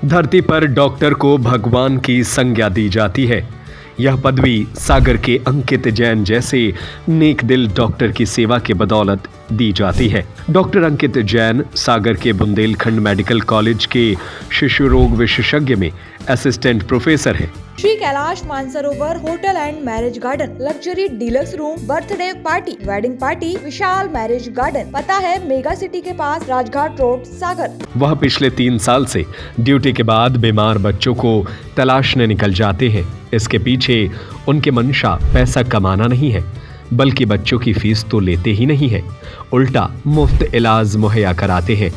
धरती पर डॉक्टर को भगवान की संज्ञा दी जाती है। यह पदवी सागर के अंकित जैन जैसे नेक दिल डॉक्टर की सेवा के बदौलत दी जाती है। डॉक्टर अंकित जैन सागर के बुंदेलखंड मेडिकल कॉलेज के शिशु रोग विशेषज्ञ में असिस्टेंट प्रोफेसर हैं। Shri Kailash Mansarovar hotel and marriage garden, luxury deluxe room, birthday party, wedding party, Vishal marriage garden. पता है मेगा सिटी के पास, राजघाट रोड, सागर। वह पिछले 3 साल से ड्यूटी के बाद बीमार बच्चों को तलाशने निकल जाते हैं। इसके पीछे उनके मंशा पैसा कमाना नहीं है, बल्कि बच्चों की फीस तो लेते ही नहीं है, उल्टा मुफ्त इलाज मुहैया कराते हैं।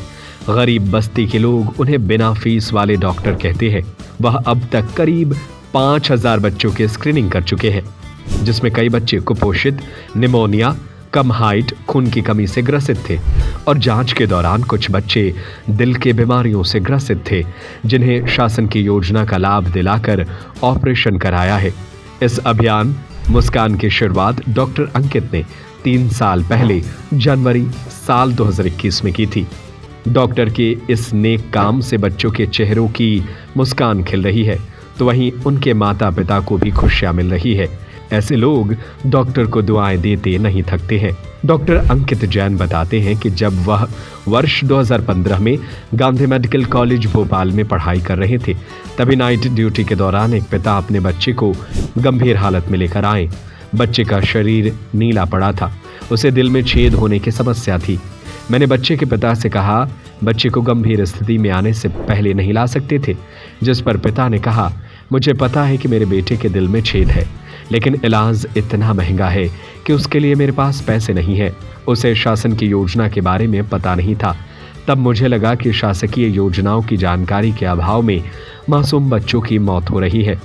गरीब बस्ती के लोग उन्हें बिना फीस वाले डॉक्टर कहते हैं। वह अब तक करीब 5000 बच्चों की स्क्रीनिंग कर चुके हैं, जिसमें कई बच्चे कुपोषित, निमोनिया, कम हाइट, खून की कमी से ग्रसित थे और जांच के दौरान कुछ बच्चे दिल के बीमारियों से ग्रसित थे, जिन्हें शासन की योजना का लाभ दिलाकर ऑपरेशन कराया है। इस अभियान मुस्कान की शुरुआत डॉक्टर अंकित ने 3 साल पहले जनवरी साल 2021 में की थी। डॉक्टर के इस नेक काम से बच्चों के चेहरों की मुस्कान खिल रही है, तो वहीं उनके माता पिता को भी खुशियां मिल रही है। ऐसे लोग डॉक्टर को दुआएं देते नहीं थकते हैं। डॉक्टर अंकित जैन बताते हैं कि जब वह वर्ष 2015 में गांधी मेडिकल कॉलेज भोपाल में पढ़ाई कर रहे थे, तभी नाइट ड्यूटी के दौरान एक पिता अपने बच्चे को गंभीर हालत में लेकर आए। बच्चे का शरीर नीला पड़ा था, उसे दिल में छेद होने की समस्या थी। मैंने बच्चे के पिता से कहा, बच्चे को गंभीर स्थिति में आने से पहले नहीं ला सकते थे, जिस पर पिता ने कहा, मुझे पता है कि मेरे बेटे के दिल में छेद है, लेकिन इलाज इतना महंगा है कि उसके लिए मेरे पास पैसे नहीं है। उसे शासन की योजना के बारे में पता नहीं था। तब मुझे लगा कि शासकीय योजनाओं की जानकारी के अभाव में मासूम बच्चों की मौत हो रही है।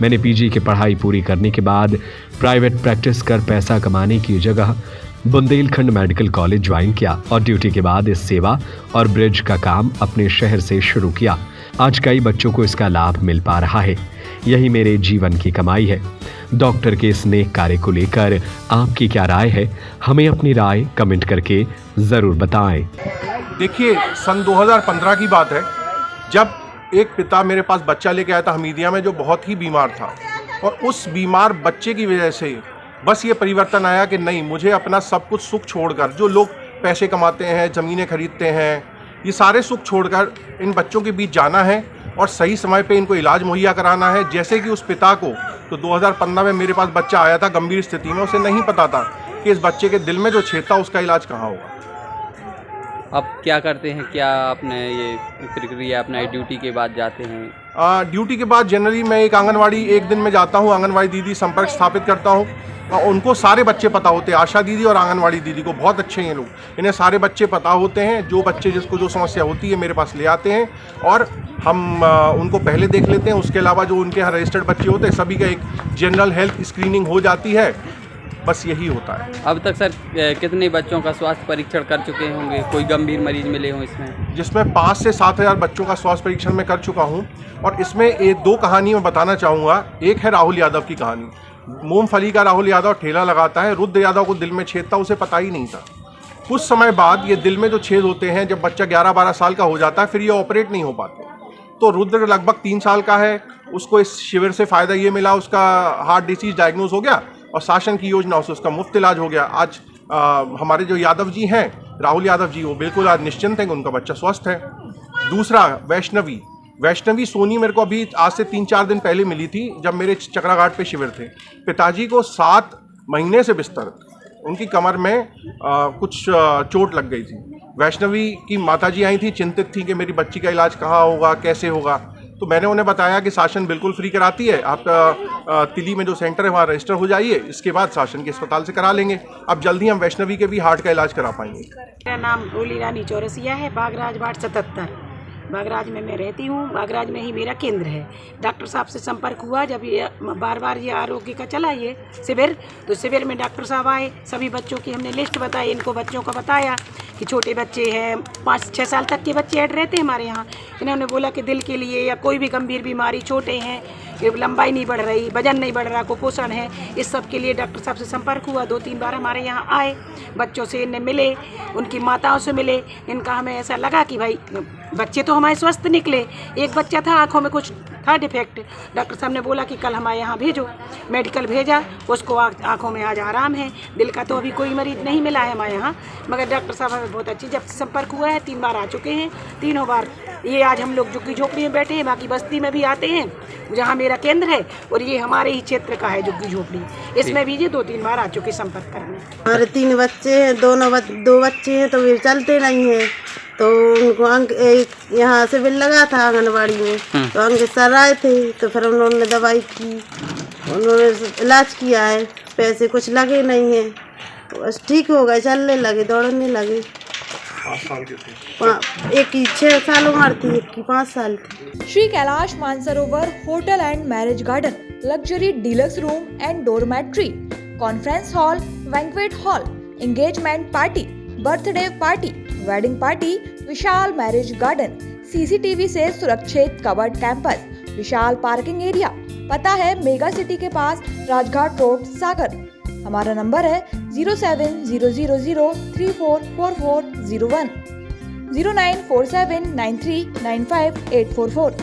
मैंने पीजी की पढ़ाई पूरी करने के बाद प्राइवेट प्रैक्टिस कर पैसा कमाने की जगह बुंदेलखंड मेडिकल कॉलेज ज्वाइन किया और ड्यूटी के बाद इस सेवा और ब्रिज का काम अपने शहर से शुरू किया। आज कई बच्चों को इसका लाभ मिल पा रहा है। यही मेरे जीवन की कमाई है। डॉक्टर के इस नेक कार्य को लेकर आपकी क्या राय है? हमें अपनी राय कमेंट करके जरूर बताएं। देखिए, सन 2015 की बात है, जब एक पिता मेरे पास बच्चा लेके आया था हमीदिया में, जो बहुत ही बीमार था, और उस बीमार बच्चे की वजह से बस ये परिवर्तन आया कि नहीं, मुझे अपना सब कुछ सुख छोड़कर, जो लोग पैसे कमाते हैं, ज़मीनें खरीदते हैं, ये सारे सुख छोड़कर इन बच्चों के बीच जाना है और सही समय पे इनको इलाज मुहैया कराना है। जैसे कि उस पिता को तो 2015 में मेरे पास बच्चा आया था गंभीर स्थिति में, उसे नहीं पता था कि इस बच्चे के दिल में जो छेद था उसका इलाज कहाँ होगा। अब क्या करते हैं, क्या आपने ये प्रक्रिया अपना ड्यूटी के बाद जाते हैं? ड्यूटी के बाद जनरली मैं एक आंगनवाड़ी एक दिन में जाता हूँ, आंगनवाड़ी दीदी संपर्क स्थापित करता हूँ। उनको सारे बच्चे पता होते हैं, आशा दीदी और आंगनवाड़ी दीदी को बहुत अच्छे हैं लोग, इन्हें सारे बच्चे पता होते हैं। जो बच्चे जिसको जो समस्या होती है मेरे पास ले आते हैं और हम उनको पहले देख लेते हैं। उसके अलावा जो उनके यहाँ रजिस्टर्ड बच्चे होते हैं, सभी का एक जनरल हेल्थ स्क्रीनिंग हो जाती है। बस यही होता है। अब तक सर कितने बच्चों का स्वास्थ्य परीक्षण कर चुके होंगे? कोई गंभीर मरीज मिले हों इसमें? जिसमें 5 से 7 हज़ार बच्चों का स्वास्थ्य परीक्षण मैं कर चुका हूं। और इसमें 2 कहानी मैं बताना चाहूँगा। एक है राहुल यादव की कहानी। मूंगफली का राहुल यादव ठेला लगाता है। रुद्र यादव को दिल में छेद था, उसे पता ही नहीं था। कुछ समय बाद ये दिल में जो छेद होते हैं, जब बच्चा 11-12 साल का हो जाता है, फिर ये ऑपरेट नहीं हो पाते। तो रुद्र लगभग 3 साल का है, उसको इस शिविर से फ़ायदा ये मिला, उसका हार्ट डिसीज डायग्नोज हो गया और शासन की योजना से उसका मुफ्त इलाज हो गया। आज हमारे जो यादव जी हैं, राहुल यादव जी, वो बिल्कुल आज निश्चिंत हैं कि उनका बच्चा स्वस्थ है। दूसरा वैष्णवी सोनी मेरे को अभी आज से 3-4 दिन पहले मिली थी, जब मेरे चक्राघाट पे शिविर थे। पिताजी को 7 महीने से बिस्तर, उनकी कमर में कुछ चोट लग गई थी। वैष्णवी की माताजी आई थी, चिंतित थी कि मेरी बच्ची का इलाज कहाँ होगा, कैसे होगा। तो मैंने उन्हें बताया कि शासन बिल्कुल फ्री कराती है, आप तिली में जो सेंटर है वहाँ रजिस्टर हो जाइए, इसके बाद शासन के अस्पताल से करा लेंगे। अब जल्दी हम वैष्णवी के भी हार्ट का इलाज करा पाएंगे। मेरा नाम रोली रानी चौरसिया है, बागराज वार्ड 77। बागराज में मैं रहती हूँ, बागराज में ही मेरा केंद्र है। डॉक्टर साहब से संपर्क हुआ जब ये बार ये आरोग्य का चला ये शिविर, तो शिविर में डॉक्टर साहब आए, सभी बच्चों की हमने लिस्ट बताई, इनको बच्चों का बताया कि छोटे बच्चे हैं, 5-6 साल तक के बच्चे ऐड रहते हैं हमारे यहाँ। इन्होंने बोला कि दिल के लिए या कोई भी गंभीर बीमारी, छोटे हैं, लंबाई नहीं बढ़ रही, वजन नहीं बढ़ रहा, कुपोषण है, इस सब के लिए डॉक्टर साहब से संपर्क हुआ। 2-3 बार हमारे यहाँ आए, बच्चों से इन्हें मिले, उनकी माताओं से मिले। इनका हमें ऐसा लगा कि भाई बच्चे तो हमारे स्वस्थ निकले। एक बच्चा था आँखों में कुछ था डिफेक्ट, डॉक्टर साहब ने बोला कि कल हमारे यहाँ भेजो, मेडिकल भेजा, उसको आँखों में आज आराम है। दिल का तो अभी कोई मरीज नहीं मिला है हमारे यहाँ, मगर डॉक्टर साहब हमें बहुत अच्छी, जब संपर्क हुआ है 3 बार आ चुके हैं, तीनों बार ये आज हम लोग झुग्गी झोपड़ी में बैठे हैं, बाकी बस्ती में भी आते हैं जहाँ मेरा केंद्र है, और ये हमारे ही क्षेत्र का है झुग्गी झोपड़ी, इसमें भी ये 2-3 बार आ चुके संपर्क करने। हमारे 3 बच्चे हैं, 2 बच्चे हैं तो वे चलते नहीं हैं, तो उनको अंक एक यहाँ से बिल लगा था आंगनबाड़ी में, तो अंक सर आए थे, तो फिर उन्होंने दवाई की, उन्होंने इलाज किया है, पैसे कुछ लगे नहीं हैं, तो बस ठीक हो गए, चलने लगे, दौड़ने लगे। 5 साल के थे। एक की 6 साल उम्र थी, एक की 5 साल थी। Shri Kailash Mansarovar hotel and marriage garden, luxury deluxe room and dormitory, conference hall, banquet hall, engagement party, birthday party, wedding party, Vishal marriage garden, CCTV से सुरक्षित कवर्ड कैंपस, विशाल पार्किंग एरिया। पता है मेगा सिटी के पास राजघाट रोड, सागर। हमारा नंबर है 07000344401, 09479395844।